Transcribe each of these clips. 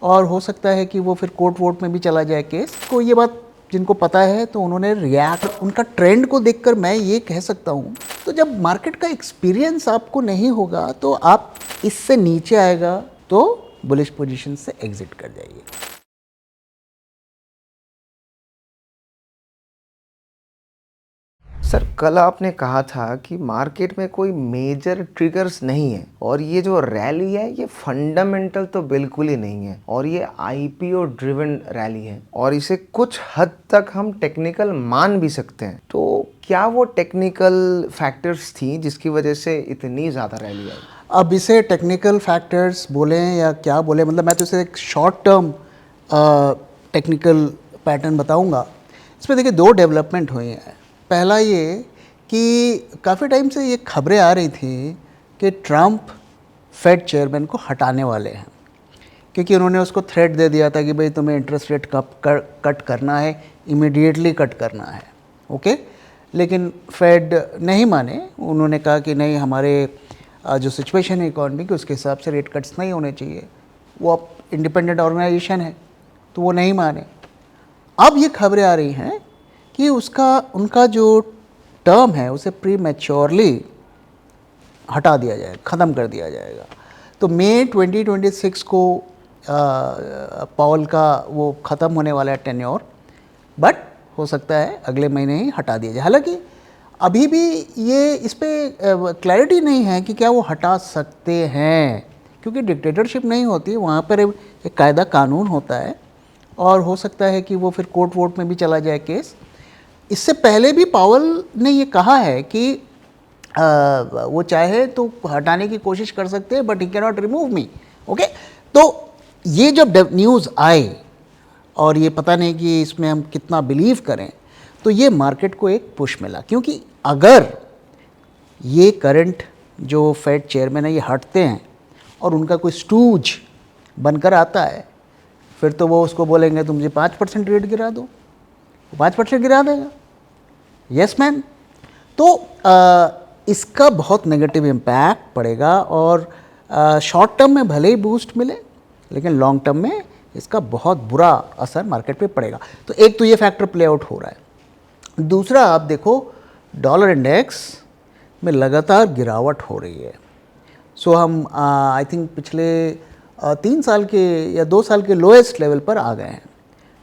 और हो सकता है कि वो फिर कोर्ट वोट में भी चला जाए केस। तो ये बात जिनको पता है तो उन्होंने रिएक्ट, उनका ट्रेंड को देखकर मैं ये कह सकता हूँ। तो जब मार्केट का एक्सपीरियंस आपको नहीं होगा तो आप इससे नीचे आएगा तो बुलिश पोजीशन से एग्जिट कर जाइए। सर, कल आपने कहा था कि मार्केट में कोई मेजर ट्रिगर्स नहीं है और ये जो रैली है ये फंडामेंटल तो बिल्कुल ही नहीं है और ये आईपीओ ड्रिवन रैली है और इसे कुछ हद तक हम टेक्निकल मान भी सकते हैं। तो क्या वो टेक्निकल फैक्टर्स थी जिसकी वजह से इतनी ज़्यादा रैली आई? अब इसे टेक्निकल फैक्टर्स बोलें या क्या बोले, मतलब मैं तो इसे एक शॉर्ट टर्म टेक्निकल पैटर्न बताऊंगा। इसमें देखिए दो डेवलपमेंट हुई हैं। पहला ये कि काफ़ी टाइम से ये खबरें आ रही थी कि ट्रंप फेड चेयरमैन को हटाने वाले हैं, क्योंकि उन्होंने उसको थ्रेट दे दिया था कि भाई तुम्हें इंटरेस्ट रेट कट करना है, इमीडिएटली कट करना है। ओके, लेकिन फेड नहीं माने। उन्होंने कहा कि नहीं, हमारे जो सिचुएशन है इकॉनमी की उसके हिसाब से रेट कट्स नहीं होने चाहिए। वो अब इंडिपेंडेंट ऑर्गेनाइजेशन है तो वो नहीं माने। अब ये खबरें आ रही हैं कि उनका जो टर्म है उसे प्री मैच्योरली हटा दिया जाएगा, ख़त्म कर दिया जाएगा। तो मई 2026 को पावल का वो ख़त्म होने वाला है टेन्योर, बट हो सकता है अगले महीने ही हटा दिया जाए। हालांकि अभी भी ये इस पर क्लैरिटी नहीं है कि क्या वो हटा सकते हैं, क्योंकि डिक्टेटरशिप नहीं होती, वहाँ पर एक कायदा कानून होता है और हो सकता है कि वो फिर कोर्ट वोट में भी चला जाए केस। इससे पहले भी पावल ने ये कहा है कि वो चाहे तो हटाने की कोशिश कर सकते हैं, but he can not remove me. Okay, तो ये जब न्यूज़ आए और ये पता नहीं कि इसमें हम कितना बिलीव करें, तो ये मार्केट को एक पुश मिला। क्योंकि अगर ये करंट जो फेड चेयरमैन है ये हटते हैं और उनका कोई स्टूज बनकर आता है, फिर तो वो उसको बोलेंगे तुम मुझे 5% रेट गिरा दो, 5% गिरा देगा। Yes man. तो इसका बहुत नेगेटिव इम्पैक्ट पड़ेगा और शॉर्ट टर्म में भले ही बूस्ट मिले, लेकिन लॉन्ग टर्म में इसका बहुत बुरा असर मार्केट पे पड़ेगा। तो एक तो ये फैक्टर प्ले आउट हो रहा है। दूसरा, आप देखो डॉलर इंडेक्स में लगातार गिरावट हो रही है। सो हम आई थिंक पिछले 3 साल के या 2 साल के लोएस्ट लेवल पर आ गए हैं,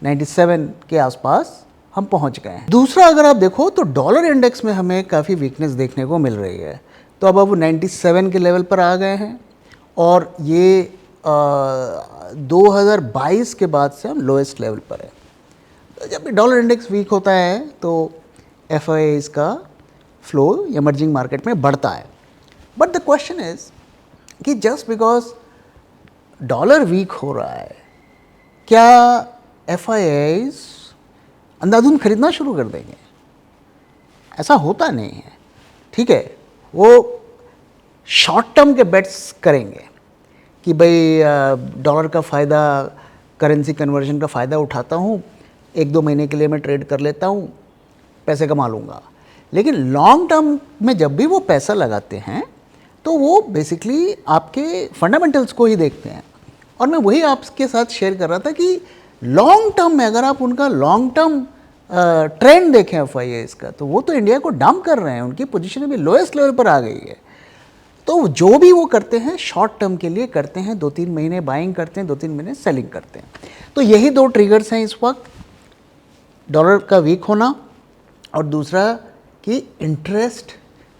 97 के आसपास हम पहुंच गए हैं। दूसरा, अगर आप देखो तो डॉलर इंडेक्स में हमें काफ़ी वीकनेस देखने को मिल रही है। तो अब 97 के लेवल पर आ गए हैं और ये 2022 के बाद से हम लोएस्ट लेवल पर है। तो जब भी डॉलर इंडेक्स वीक होता है तो एफआईआईज़ का फ्लो इमर्जिंग मार्केट में बढ़ता है। बट द क्वेश्चन इज कि जस्ट बिकॉज डॉलर वीक हो रहा है, क्या एफआईआईज़ अंधाधुंध खरीदना शुरू कर देंगे? ऐसा होता नहीं है। ठीक है, वो शॉर्ट टर्म के बेट्स करेंगे कि भाई डॉलर का फ़ायदा, करेंसी कन्वर्जन का फ़ायदा उठाता हूँ, 1-2 महीने के लिए मैं ट्रेड कर लेता हूँ, पैसे कमा लूँगा। लेकिन लॉन्ग टर्म में जब भी वो पैसा लगाते हैं तो वो बेसिकली आपके फंडामेंटल्स को ही देखते हैं। और मैं वही आपके साथ शेयर कर रहा था कि लॉन्ग टर्म में अगर आप उनका लॉन्ग टर्म ट्रेंड देखें एफआईआईज़ का, तो वो तो इंडिया को डंप कर रहे हैं, उनकी पोजीशन अभी लोएस्ट लेवल पर आ गई है। तो जो भी वो करते हैं शॉर्ट टर्म के लिए करते हैं, 2-3 महीने बाइंग करते हैं, 2-3 महीने सेलिंग करते हैं। तो यही 2 ट्रिगर्स हैं इस वक्त, डॉलर का वीक होना और दूसरा कि इंटरेस्ट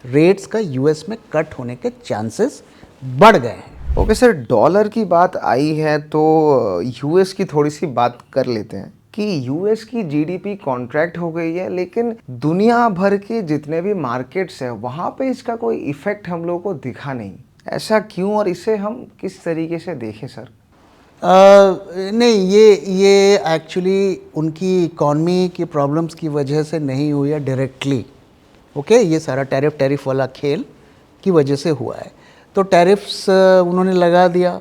रेट्स का यूएस में कट होने के चांसेस बढ़ गए हैं। ओके सर, डॉलर की बात आई है तो यूएस की थोड़ी सी बात कर लेते हैं कि यूएस की जीडीपी कॉन्ट्रैक्ट हो गई है, लेकिन दुनिया भर के जितने भी मार्केट्स हैं वहाँ पे इसका कोई इफ़ेक्ट हम लोगों को दिखा नहीं। ऐसा क्यों और इसे हम किस तरीके से देखें सर? नहीं, ये एक्चुअली उनकी इकॉनमी की प्रॉब्लम्स की वजह से नहीं हुई है डायरेक्टली। ओके, ये सारा टैरिफ वाला खेल की वजह से हुआ है। तो टैरिफ्स उन्होंने लगा दिया,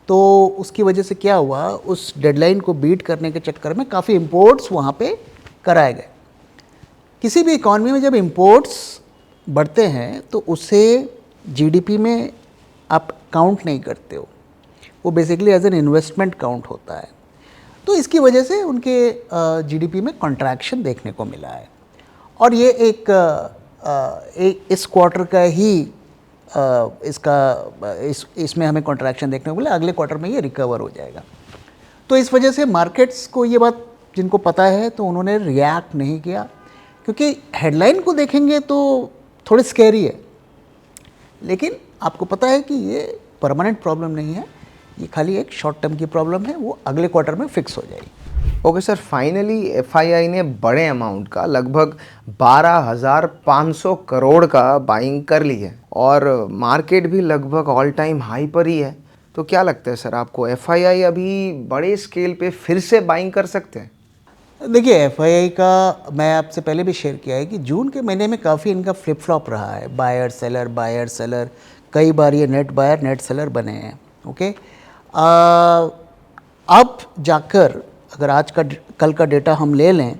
तो उसकी वजह से क्या हुआ, उस डेडलाइन को बीट करने के चक्कर में काफ़ी इंपोर्ट्स वहाँ पे कराए गए। किसी भी इकॉनमी में जब इंपोर्ट्स बढ़ते हैं तो उसे जीडीपी में आप काउंट नहीं करते हो, वो basically as an investment count होता है। तो इसकी वजह से उनके जीडीपी में कॉन्ट्रैक्शन देखने को मिला है और ये इस क्वार्टर का ही इसमें हमें कॉन्ट्रैक्शन देखने को मिला, अगले क्वार्टर में ये रिकवर हो जाएगा। तो इस वजह से मार्केट्स को ये बात जिनको पता है तो उन्होंने रिएक्ट नहीं किया, क्योंकि हेडलाइन को देखेंगे तो थोड़ी स्कैरी है, लेकिन आपको पता है कि ये परमानेंट प्रॉब्लम नहीं है, ये खाली एक शॉर्ट टर्म की प्रॉब्लम है, वो अगले क्वार्टर में फिक्स हो जाएगी। ओके सर, फाइनली एफआईआई ने बड़े अमाउंट का लगभग 12,500 करोड़ का बाइंग कर ली है और मार्केट भी लगभग ऑल टाइम हाई पर ही है। तो क्या लगता है सर आपको, एफआईआई अभी बड़े स्केल पे फिर से बाइंग कर सकते हैं? देखिए, एफआईआई का मैं आपसे पहले भी शेयर किया है कि जून के महीने में काफ़ी इनका फ्लिप फ्लॉप रहा है, बायर सेलर, कई बार ये नेट बायर नेट सेलर बने हैं। ओके, अब जाकर अगर कल का डेटा हम ले लें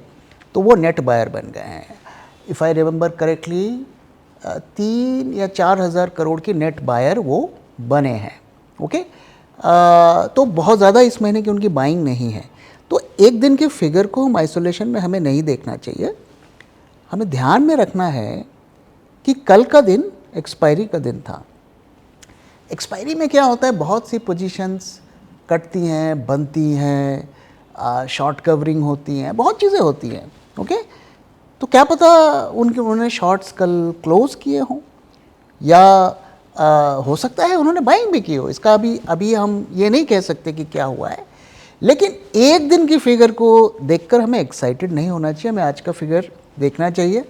तो वो नेट बायर बन गए हैं। इफ़ आई रिमेंबर करेक्टली 3 या 4 हज़ार करोड़ की नेट बायर वो बने हैं। ओके, तो बहुत ज़्यादा इस महीने की उनकी बाइंग नहीं है। तो एक दिन के फिगर को हम आइसोलेशन में हमें नहीं देखना चाहिए, हमें ध्यान में रखना है कि कल का दिन एक्सपायरी का दिन था। एक्सपायरी में क्या होता है, बहुत सी पोजीशंस कटती हैं, बनती हैं, शॉर्ट कवरिंग होती हैं, बहुत चीज़ें होती हैं। ओके, तो क्या पता उन्होंने शॉर्ट्स कल क्लोज किए हों या हो सकता है उन्होंने बाइंग भी की हो, इसका अभी हम ये नहीं कह सकते कि क्या हुआ है। लेकिन एक दिन की फिगर को देखकर हमें एक्साइटेड नहीं होना चाहिए, हमें आज का फिगर देखना चाहिए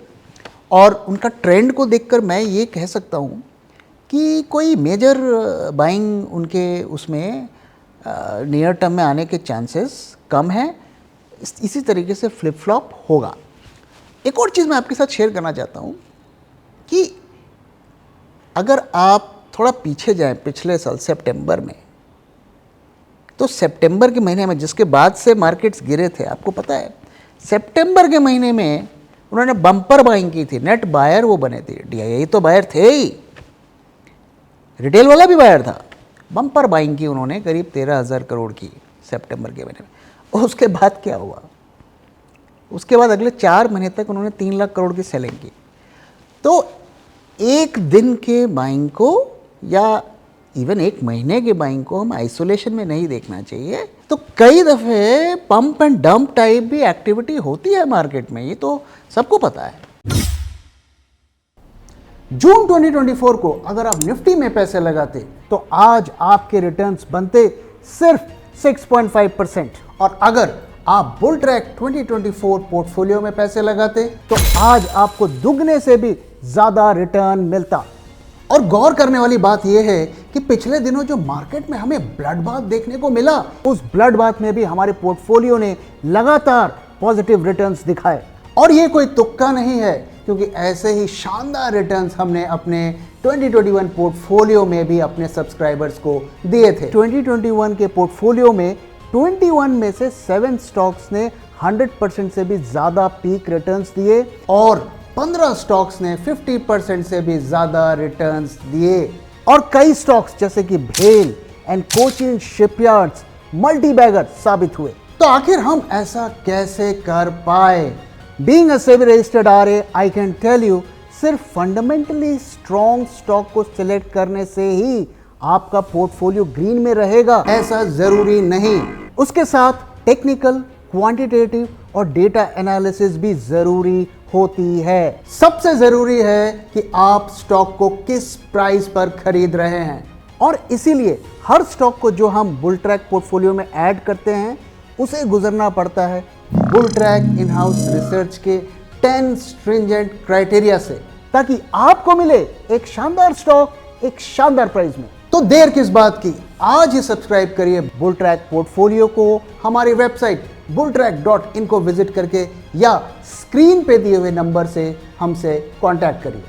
और उनका ट्रेंड को देखकर मैं ये कह सकता हूँ कि कोई मेजर बाइंग उनके उसमें नियर टर्म में आने के चांसेस कम हैं। इसी तरीके से फ्लिप फ्लॉप होगा। एक और चीज़ मैं आपके साथ शेयर करना चाहता हूँ कि अगर आप थोड़ा पीछे जाएं पिछले साल सितंबर में, तो सितंबर के महीने में जिसके बाद से मार्केट्स गिरे थे, आपको पता है सितंबर के महीने में उन्होंने बम्पर बाइंग की थी, नेट बायर वो बने थे। डीआईआई तो बायर थे ही, रिटेल वाला भी बायर था, बम्पर बाइंग की उन्होंने करीब 13,000 करोड़ की सितंबर के महीने में। और उसके बाद क्या हुआ, उसके बाद अगले 4 महीने तक उन्होंने 3 लाख करोड़ की सेलिंग की। तो एक दिन के बाइंग को या इवन एक महीने के बाइंग को हम आइसोलेशन में नहीं देखना चाहिए। तो कई दफ़े पंप एंड डंप टाइप भी एक्टिविटी होती है मार्केट में, ये तो सबको पता है। जून 2024 को अगर आप निफ्टी में पैसे लगाते तो आज आपके रिटर्न्स बनते सिर्फ 6.5%, और अगर आप बुल ट्रैक 2024 पोर्टफोलियो में पैसे लगाते तो आज आपको दुगने से भी ज्यादा रिटर्न मिलता। और गौर करने वाली बात यह है कि पिछले दिनों जो मार्केट में हमें ब्लड बाथ देखने को मिला, उस ब्लड बाथ में भी हमारे पोर्टफोलियो ने लगातार पॉजिटिव रिटर्न्स दिखाए। और ये कोई तुक्का नहीं है, क्योंकि ऐसे ही शानदार रिटर्न्स हमने अपने 2021 पोर्टफोलियो में भी अपने सब्सक्राइबर्स को दिए थे। 2021 के पोर्टफोलियो में 21 में से 7 स्टॉक्स ने 100% से भी ज्यादा पीक रिटर्न्स दिए और 15 स्टॉक्स ने 50% से भी ज्यादा रिटर्न्स दिए। और कई स्टॉक्स जैसे कि भेल एंड कोचिन शिपयार्ड्स मल्टीबैगर साबित हुए। तो आखिर हम ऐसा कैसे कर पाए? Being a SEBI registered RA, I can tell you, सिर्फ फंडामेंटली स्ट्रॉन्ग स्टॉक को सिलेक्ट करने से ही आपका पोर्टफोलियो ग्रीन में रहेगा ऐसा जरूरी नहीं। उसके साथ टेक्निकल, क्वांटिटेटिव और डेटा एनालिसिस भी जरूरी होती है। सबसे जरूरी है कि आप स्टॉक को किस प्राइस पर खरीद रहे हैं, और इसीलिए हर स्टॉक को जो हम बुल ट्रैक पोर्टफोलियो में ऐड करते हैं उसे गुजरना पड़ता है bull track in house research के 10 स्ट्रिंजेंट क्राइटेरिया से, ताकि आपको मिले एक शानदार स्टॉक एक शानदार प्राइस में। तो देर किस बात की, आज ही सब्सक्राइब करिए बुल ट्रैक पोर्टफोलियो को हमारी वेबसाइट bulltrack.in को विजिट करके, या स्क्रीन पे दिए हुए नंबर से हमसे कांटेक्ट करिए।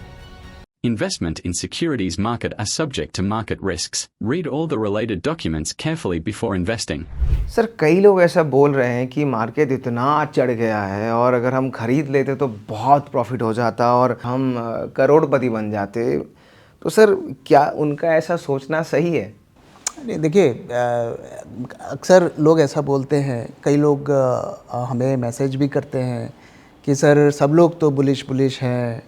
Investment in securities market are subject to market risks. Read all the related documents carefully before investing. Sir, कई लोग ऐसा बोल रहे हैं कि मार्केट इतना चढ़ गया है और अगर हम खरीद लेते तो बहुत प्रॉफिट हो जाता और हम करोड़पति बन जाते। तो सर, क्या उनका ऐसा सोचना सही है? नहीं देखिए, अक्सर लोग ऐसा बोलते हैं, कई लोग हमें मैसेज भी करते हैं कि सर सब लोग तो बुलिश बुलिश हैं,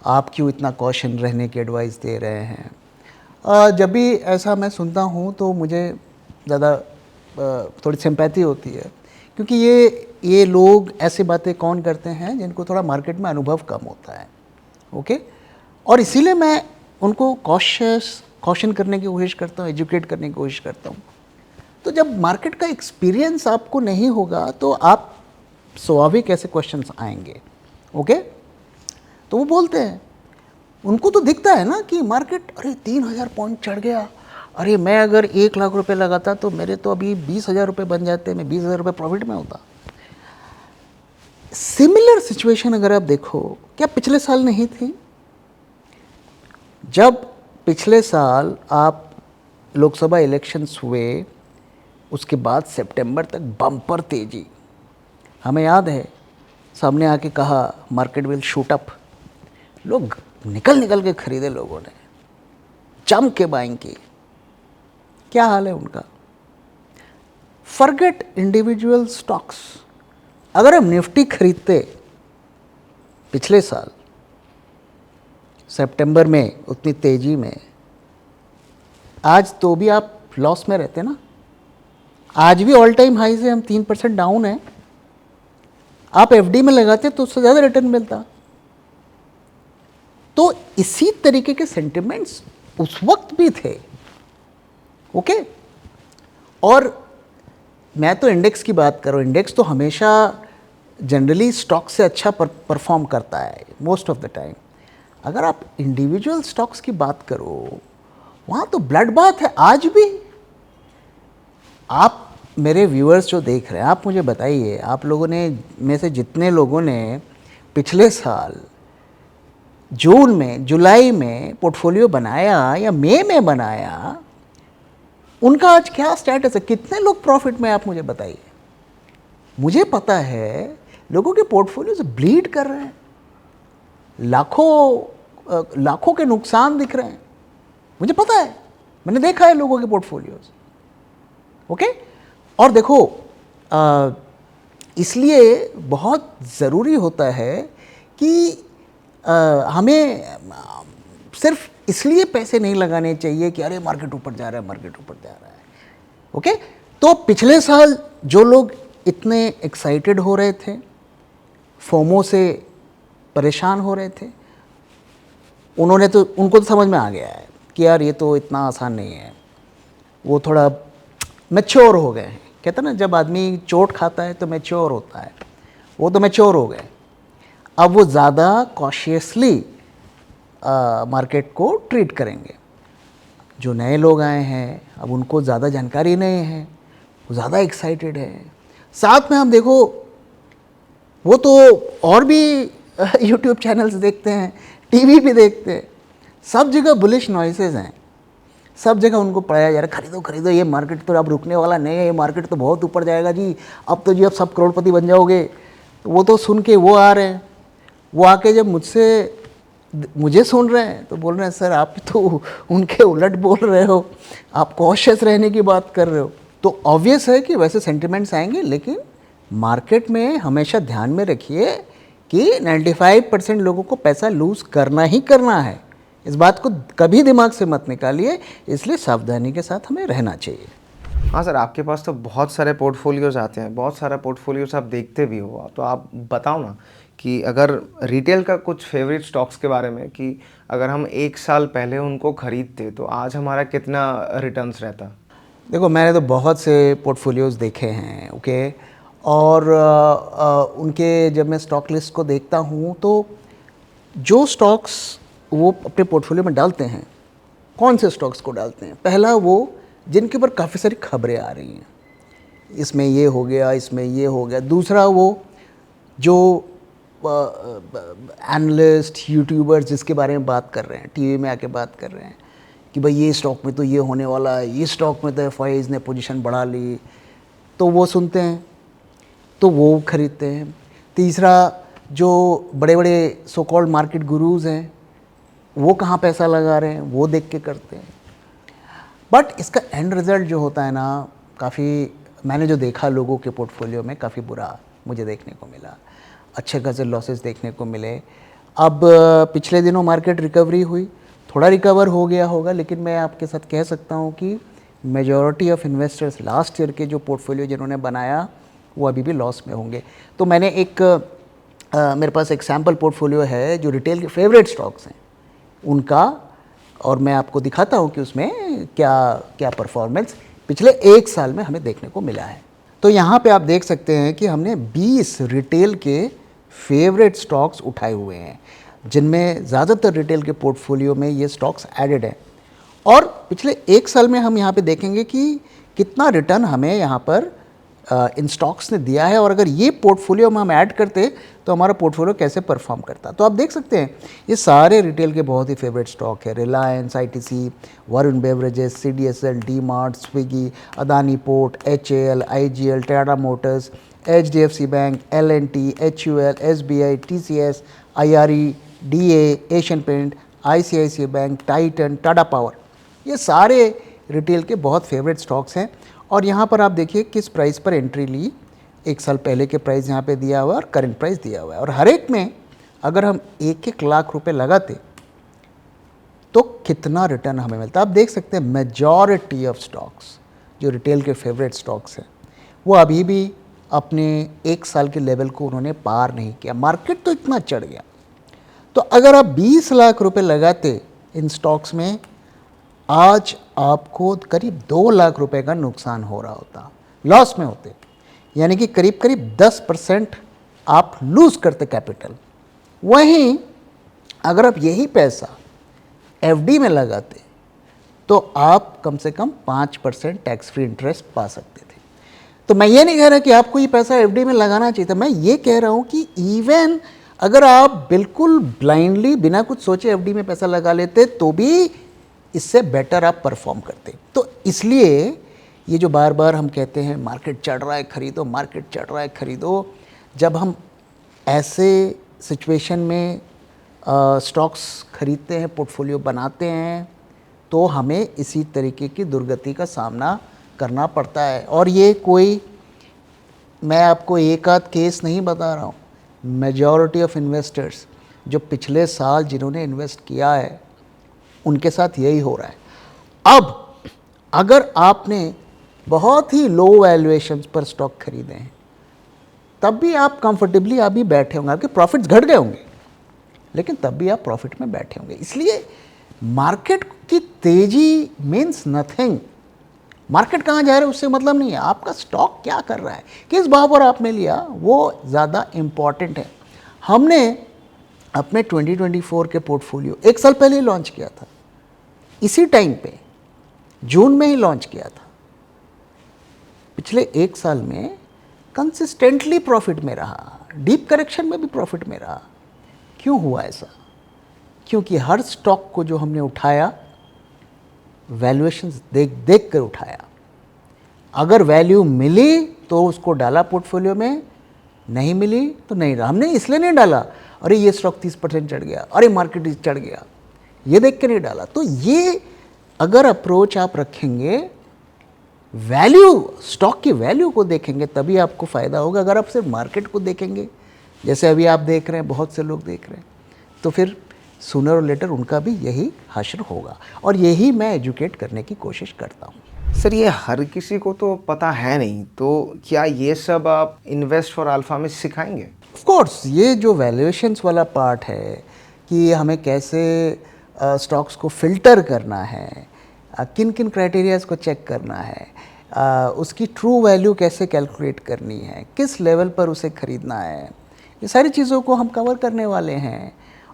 आप क्यों इतना कॉशन रहने की एडवाइस दे रहे हैं। जब भी ऐसा मैं सुनता हूँ तो मुझे ज़्यादा थोड़ी सिंपैथी होती है, क्योंकि ये लोग ऐसी बातें कौन करते हैं जिनको थोड़ा मार्केट में अनुभव कम होता है। ओके, और इसीलिए मैं उनको कॉशन करने की कोशिश करता हूँ, एजुकेट करने की कोशिश करता हूँ। तो जब मार्केट का एक्सपीरियंस आपको नहीं होगा तो आप स्वाभाविक ऐसे क्वेश्चंस आएंगे। ओके, तो वो बोलते हैं, उनको तो दिखता है ना कि मार्केट अरे 3000 पॉइंट चढ़ गया, अरे मैं अगर 1 लाख रुपए लगाता तो मेरे तो अभी 20,000 रुपये बन जाते, मैं 20,000 रुपये प्रॉफिट में होता। सिमिलर सिचुएशन अगर आप देखो, क्या पिछले साल नहीं थी? जब पिछले साल आप लोकसभा इलेक्शंस हुए, उसके बाद सितंबर तक बम्पर तेजी, हमें याद है सामने आके कहा मार्केट विल शूट अप, लोग निकल के खरीदे, लोगों ने जम के बाइंग की। क्या हाल है उनका? फॉरगेट इंडिविजुअल स्टॉक्स, अगर हम निफ्टी खरीदते पिछले साल सितंबर में उतनी तेजी में, आज तो भी आप लॉस में रहते ना। आज भी ऑल टाइम हाई से हम 3% डाउन हैं, आप एफडी में लगाते तो उससे ज़्यादा रिटर्न मिलता। तो इसी तरीके के सेंटिमेंट्स उस वक्त भी थे। ओके, और मैं तो इंडेक्स की बात कर रहा हूँ, इंडेक्स तो हमेशा जनरली स्टॉक से अच्छा परफॉर्म करता है मोस्ट ऑफ द टाइम। अगर आप इंडिविजुअल स्टॉक्स की बात करो, वहाँ तो ब्लड बाथ है आज भी। आप मेरे व्यूअर्स जो देख रहे हैं, आप मुझे बताइए, आप लोगों ने में से जितने लोगों ने पिछले साल जून में, जुलाई में पोर्टफोलियो बनाया या मई में बनाया, उनका आज क्या स्टेटस है? कितने लोग प्रॉफिट में, आप मुझे बताइए। मुझे पता है लोगों के पोर्टफोलियोज ब्लीड कर रहे हैं, लाखों के नुकसान दिख रहे हैं, मुझे पता है, मैंने देखा है लोगों के पोर्टफोलियोज। ओके, और देखो इसलिए बहुत ज़रूरी होता है कि हमें सिर्फ इसलिए पैसे नहीं लगाने चाहिए कि अरे मार्केट ऊपर जा रहा है, मार्केट ऊपर जा रहा है। ओके, तो पिछले साल जो लोग इतने एक्साइटेड हो रहे थे, फोमो से परेशान हो रहे थे, उनको तो समझ में आ गया है कि यार ये तो इतना आसान नहीं है। वो थोड़ा मैच्योर हो गए हैं। कहते हैं ना, जब आदमी चोट खाता है तो मैच्योर होता है, वो तो मैच्योर हो गए। अब वो ज़्यादा कॉशियसली मार्केट को ट्रीट करेंगे। जो नए लोग आए हैं, अब उनको ज़्यादा जानकारी नहीं है, वो ज़्यादा एक्साइटेड है। साथ में हम देखो, वो तो और भी यूट्यूब चैनल्स देखते हैं, टीवी भी देखते हैं, सब जगह बुलिश नॉइसेस हैं, सब जगह उनको पढ़ाया जा रहा है, खरीदो खरीदो, ये मार्केट तो अब रुकने वाला नहीं है, ये मार्केट तो बहुत ऊपर जाएगा जी, अब तो जी अब सब करोड़पति बन जाओगे। तो वो तो सुन के वो आ रहे हैं, वो आके जब मुझे सुन रहे हैं तो बोल रहे हैं सर आप तो उनके उलट बोल रहे हो, आप कॉशियस रहने की बात कर रहे हो। तो ऑब्वियस है कि वैसे सेंटिमेंट्स आएंगे, लेकिन मार्केट में हमेशा ध्यान में रखिए कि 95% लोगों को पैसा लूज़ करना ही करना है। इस बात को कभी दिमाग से मत निकालिए, इसलिए सावधानी के साथ हमें रहना चाहिए। हाँ सर, आपके पास तो बहुत सारे पोर्टफोलियोज आते हैं, बहुत सारा पोर्टफोलियोज आप देखते भी हो, तो आप बताओ ना कि अगर रिटेल का कुछ फेवरेट स्टॉक्स के बारे में, कि अगर हम 1 साल पहले उनको खरीदते तो आज हमारा कितना रिटर्न्स रहता। देखो, मैंने तो बहुत से पोर्टफोलियोज देखे हैं। ओके, और उनके जब मैं स्टॉक लिस्ट को देखता हूँ तो जो स्टॉक्स वो अपने पोर्टफोलियो में डालते हैं, कौन से स्टॉक्स को डालते हैं? पहला वो जिनके ऊपर काफ़ी सारी खबरें आ रही हैं, इसमें ये हो गया, इसमें ये हो गया। दूसरा वो जो एनालिस्ट, यूट्यूबर्स जिसके बारे में बात कर रहे हैं, टीवी में आके बात कर रहे हैं कि भाई ये स्टॉक में तो ये होने वाला है, ये स्टॉक में तो एफआईज ने पोजीशन बढ़ा ली, तो वो सुनते हैं तो वो खरीदते हैं। तीसरा, जो बड़े बड़े सो कॉल्ड मार्केट गुरुज हैं, वो कहाँ पैसा लगा रहे हैं वो देख के करते हैं। बट इसका एंड रिज़ल्ट जो होता है ना, काफ़ी मैंने जो देखा लोगों के पोर्टफोलियो में, काफ़ी बुरा मुझे देखने को मिला। अच्छे खासे लॉसेस देखने को मिले। अब पिछले दिनों मार्केट रिकवरी हुई, थोड़ा रिकवर हो गया होगा, लेकिन मैं आपके साथ कह सकता हूँ कि majority of investors last year के जो पोर्टफोलियो जिन्होंने बनाया वो अभी भी लॉस में होंगे। तो मैंने एक मेरे पास एक सैम्पल पोर्टफोलियो है जो रिटेल के फेवरेट स्टॉक्स हैं उनका, और मैं आपको दिखाता हूँ कि उसमें क्या क्या परफॉर्मेंस पिछले 1 साल में हमें देखने को मिला है। तो यहाँ पे आप देख सकते हैं कि हमने 20 रिटेल के फेवरेट स्टॉक्स उठाए हुए हैं, जिनमें ज़्यादातर रिटेल के पोर्टफोलियो में ये स्टॉक्स एडेड हैं। और पिछले 1 साल में हम यहाँ पे देखेंगे कि कितना रिटर्न हमें यहाँ पर इन स्टॉक्स ने दिया है, और अगर ये पोर्टफोलियो में हम ऐड करते तो हमारा पोर्टफोलियो कैसे परफॉर्म करता। तो आप देख सकते हैं ये सारे रिटेल के बहुत ही फेवरेट स्टॉक है। Reliance, ITC, Varun beverages, CDSL, D mart, Swiggy, Adani port, HAL, IGL, Tata motors, HDFC bank, L&T, HUL, SBI, TCS, IRE, DA, Asian paint, ICICI bank, Titan, Tata power, ये सारे रिटेल के बहुत फेवरेट स्टॉक्स हैं। और यहाँ पर आप देखिए किस प्राइस पर एंट्री ली, 1 साल पहले के प्राइस यहाँ पे दिया हुआ है और करंट प्राइस दिया हुआ है। और हर एक में अगर हम 1-1 लाख रुपए लगाते तो कितना रिटर्न हमें मिलता। आप देख सकते हैं मेजॉरिटी ऑफ स्टॉक्स जो रिटेल के फेवरेट स्टॉक्स हैं वो अभी भी अपने 1 साल के लेवल को उन्होंने पार नहीं किया। मार्केट तो इतना चढ़ गया, तो अगर आप 20 लाख रुपए लगाते इन स्टॉक्स में, आज आपको करीब 2 लाख रुपए का नुकसान हो रहा होता, लॉस में होते, यानी कि करीब करीब 10% आप लूज़ करते कैपिटल। वहीं अगर आप यही पैसा FD में लगाते तो आप कम से कम 5% टैक्स फ्री इंटरेस्ट पा सकते थे। तो मैं ये नहीं कह रहा कि आपको ये पैसा FD में लगाना चाहिए था, मैं ये कह रहा हूँ कि इवन अगर आप बिल्कुल ब्लाइंडली बिना कुछ सोचे FD में पैसा लगा लेते तो भी इससे बेटर आप परफॉर्म करते। तो इसलिए ये जो बार बार हम कहते हैं मार्केट चढ़ रहा है खरीदो, मार्केट चढ़ रहा है खरीदो, जब हम ऐसे सिचुएशन में स्टॉक्स खरीदते हैं, पोर्टफोलियो बनाते हैं, तो हमें इसी तरीके की दुर्गति का सामना करना पड़ता है। और ये कोई, मैं आपको एक आध केस नहीं बता रहा हूँ, मेजॉरिटी ऑफ इन्वेस्टर्स जो पिछले साल जिन्होंने इन्वेस्ट किया है उनके साथ यही हो रहा है। अब अगर आपने बहुत ही लो वैल्यूएशंस पर स्टॉक खरीदे हैं तब भी आप कंफर्टेबली अभी बैठे होंगे, आपके प्रॉफिट्स घट गए होंगे लेकिन तब भी आप प्रॉफिट में बैठे होंगे। इसलिए मार्केट की तेजी मीन्स नथिंग। मार्केट कहाँ जा रहा है उससे मतलब नहीं है, आपका स्टॉक क्या कर रहा है, किस भाव पर आपने लिया, वो ज़्यादा इम्पॉर्टेंट है। हमने अपने 2024 के पोर्टफोलियो 1 साल पहले ही लॉन्च किया था, इसी टाइम पे जून में ही लॉन्च किया था। पिछले 1 साल में कंसिस्टेंटली प्रॉफिट में रहा, डीप करेक्शन में भी प्रॉफिट में रहा। क्यों हुआ ऐसा? क्योंकि हर स्टॉक को जो हमने उठाया वैल्यूएशंस देख देख कर उठाया। अगर वैल्यू मिली तो उसको डाला पोर्टफोलियो में, नहीं मिली तो नहीं डाला। हमने इसलिए नहीं डाला अरे ये स्टॉक 30% चढ़ गया, अरे मार्केट चढ़ गया, ये देख के नहीं डाला। तो ये अगर अप्रोच आप रखेंगे, वैल्यू, स्टॉक की वैल्यू को देखेंगे तभी आपको फ़ायदा होगा। अगर आप सिर्फ मार्केट को देखेंगे जैसे अभी आप देख रहे हैं, बहुत से लोग देख रहे हैं, तो फिर सूनर और लेटर उनका भी यही हश्र होगा। और यही मैं एजुकेट करने की कोशिश करता हूँ। सर ये हर किसी को तो पता है नहीं, तो क्या ये सब आप इन्वेस्ट फॉर अल्फा में सिखाएंगे? ऑफ कोर्स, ये जो वैल्यूएशंस वाला पार्ट है कि हमें कैसे स्टॉक्स को फ़िल्टर करना है, किन किन क्राइटेरियाज़ को चेक करना है, उसकी ट्रू वैल्यू कैसे कैलकुलेट करनी है, किस लेवल पर उसे ख़रीदना है, ये सारी चीज़ों को हम कवर करने वाले हैं।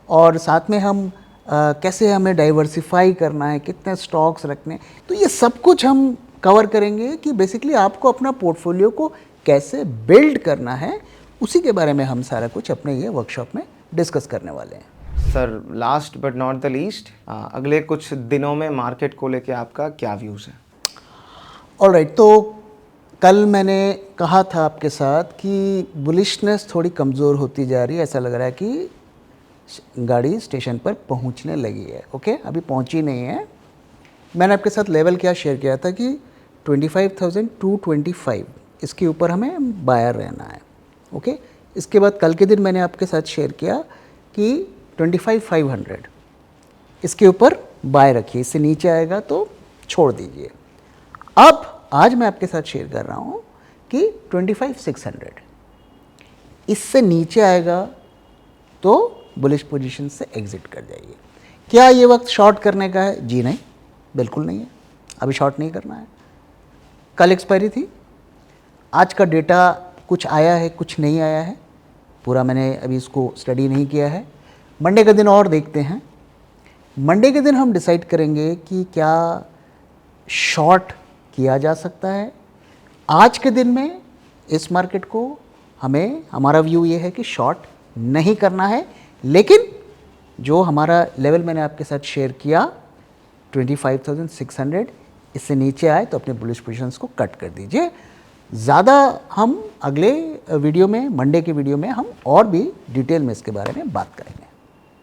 और साथ में हम कैसे हमें डाइवर्सिफाई करना है, कितने स्टॉक्स रखने, तो ये सब कुछ हम कवर करेंगे कि बेसिकली आपको अपना पोर्टफोलियो को कैसे बिल्ड करना है, उसी के बारे में हम सारा कुछ अपने ये वर्कशॉप में डिस्कस करने वाले हैं। Sir last but not the least, अगले कुछ दिनों में मार्केट को लेके आपका क्या व्यूज़ है? ऑलराइट, तो कल मैंने कहा था आपके साथ कि बुलिशनेस थोड़ी कमज़ोर होती जा रही है, ऐसा लग रहा है कि गाड़ी स्टेशन पर पहुंचने लगी है। ओके, अभी पहुंची नहीं है, मैंने आपके साथ लेवल क्या शेयर किया था कि 25,225 इसके ऊपर हमें बायर रहना है। ओके, इसके बाद कल के दिन मैंने आपके साथ शेयर किया कि 25,500 इसके ऊपर बाय रखिए, इससे नीचे आएगा तो छोड़ दीजिए। अब आज मैं आपके साथ शेयर कर रहा हूँ कि 25,600 इससे नीचे आएगा तो बुलिश पोजीशन से एग्जिट कर जाइए। क्या ये वक्त शॉर्ट करने का है? जी नहीं, बिल्कुल नहीं है, अभी शॉर्ट नहीं करना है। कल एक्सपायरी थी, आज का डेटा कुछ आया है कुछ नहीं आया है, पूरा मैंने अभी इसको स्टडी नहीं किया है। मंडे का दिन और देखते हैं, मंडे के दिन हम डिसाइड करेंगे कि क्या शॉर्ट किया जा सकता है। आज के दिन में इस मार्केट को हमारा व्यू ये है कि शॉर्ट नहीं करना है, लेकिन जो हमारा लेवल मैंने आपके साथ शेयर किया 25,600 इससे नीचे आए तो अपने बुलिश पोजीशंस को कट कर दीजिए। ज़्यादा हम अगले वीडियो में, मंडे के वीडियो में हम और भी डिटेल में इसके बारे में बात करेंगे।